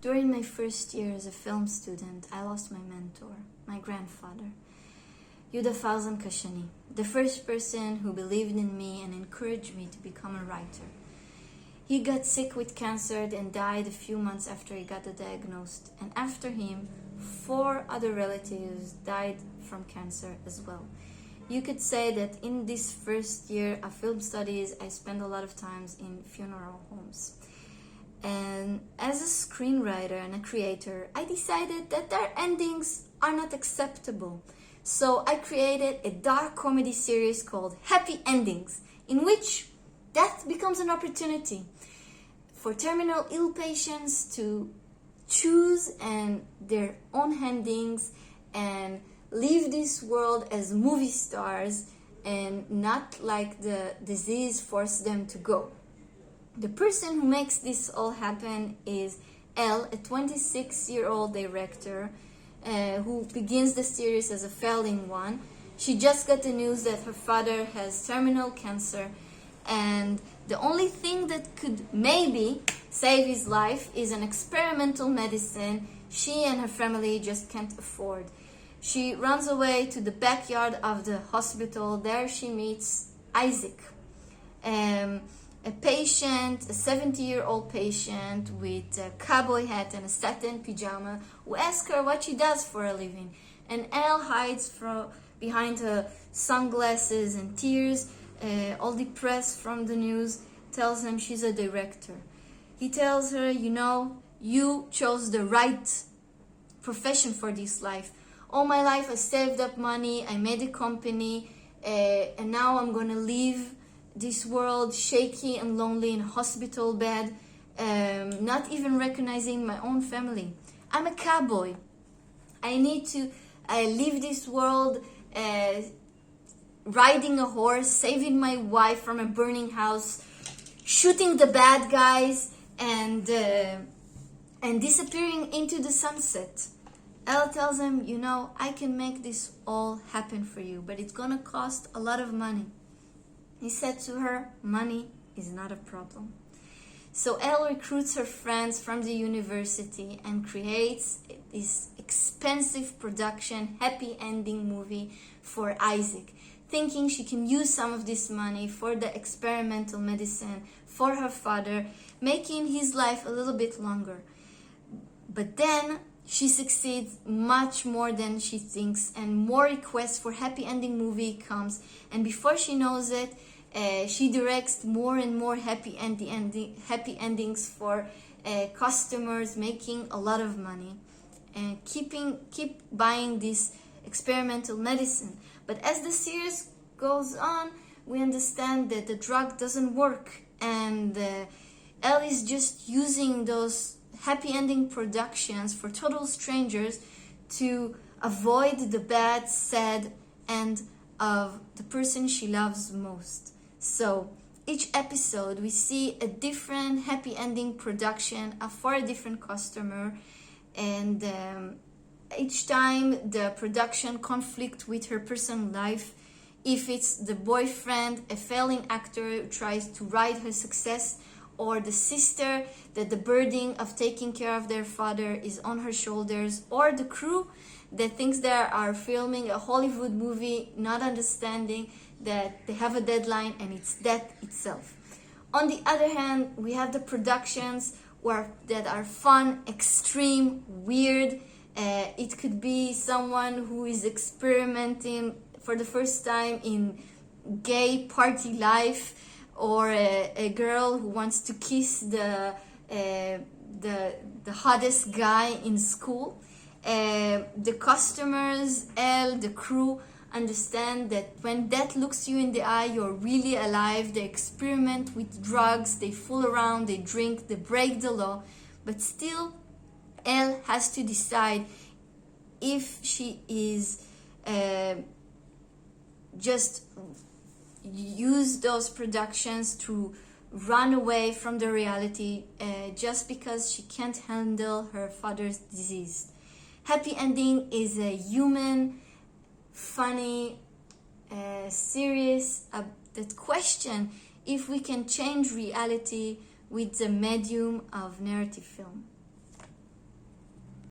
During my first year as a film student, I lost my mentor, my grandfather, Yuda Farzan Kashani, the first person who believed in me and encouraged me to become a writer. He got sick with cancer and died a few months after he got diagnosed, and after him, 4 other relatives died from cancer as well. You could say that in this first year of film studies, I spent a lot of times in funeral homes. And as a screenwriter and a creator, I decided that their endings are not acceptable. So I created a dark comedy series called Happy Endings, in which death becomes an opportunity for terminal ill patients to choose and their own endings and leave this world as movie stars and not like the disease forced them to go. The person who makes this all happen is Elle, a 26-year-old director who begins the series as a failing one. She just got the news that her father has terminal cancer, and the only thing that could maybe save his life is an experimental medicine she and her family just can't afford. She runs away to the backyard of the hospital. There she meets Isaac, a patient, a 70-year-old patient with a cowboy hat and a satin pajama, who asks her what she does for a living. And Elle hides behind her sunglasses and tears, all depressed from the news, tells him she's a director. He tells her, you chose the right profession for this life. All my life I saved up money, I made a company, and now I'm going to leave this world shaky and lonely in a hospital bed, not even recognizing my own family. I'm a cowboy. I need to leave this world riding a horse, saving my wife from a burning house, shooting the bad guys, and disappearing into the sunset. Elle tells him, I can make this all happen for you, but it's gonna cost a lot of money. He said to her, money is not a problem. So Elle recruits her friends from the university and creates this expensive production, happy ending movie for Isaac, thinking she can use some of this money for the experimental medicine for her father, making his life a little bit longer. But then she succeeds much more than she thinks, and more requests for happy ending movie comes, and before she knows it, she directs more and more happy endings for customers, making a lot of money and keep buying this experimental medicine. But as the series goes on, we understand that the drug doesn't work, and Elle is just using those happy ending productions for total strangers to avoid the bad, sad end of the person she loves most. So each episode we see a different happy ending production for a different customer, and each time the production conflict with her personal life. If it's the boyfriend, a failing actor who tries to ride her success, or the sister that the burden of taking care of their father is on her shoulders, or the crew that thinks they are filming a Hollywood movie, not understanding that they have a deadline and it's death itself. On the other hand, we have the productions that are fun, extreme, weird. It could be someone who is experimenting for the first time in gay party life, or a girl who wants to kiss the hottest guy in school. The customers, the crew, understand that when death looks you in the eye, you're really alive. They experiment with drugs, they fool around, they drink, they break the law, but still Elle has to decide if she is just use those productions to run away from the reality just because she can't handle her father's disease. Happy Ending is a human, funny series that question if we can change reality with the medium of narrative film.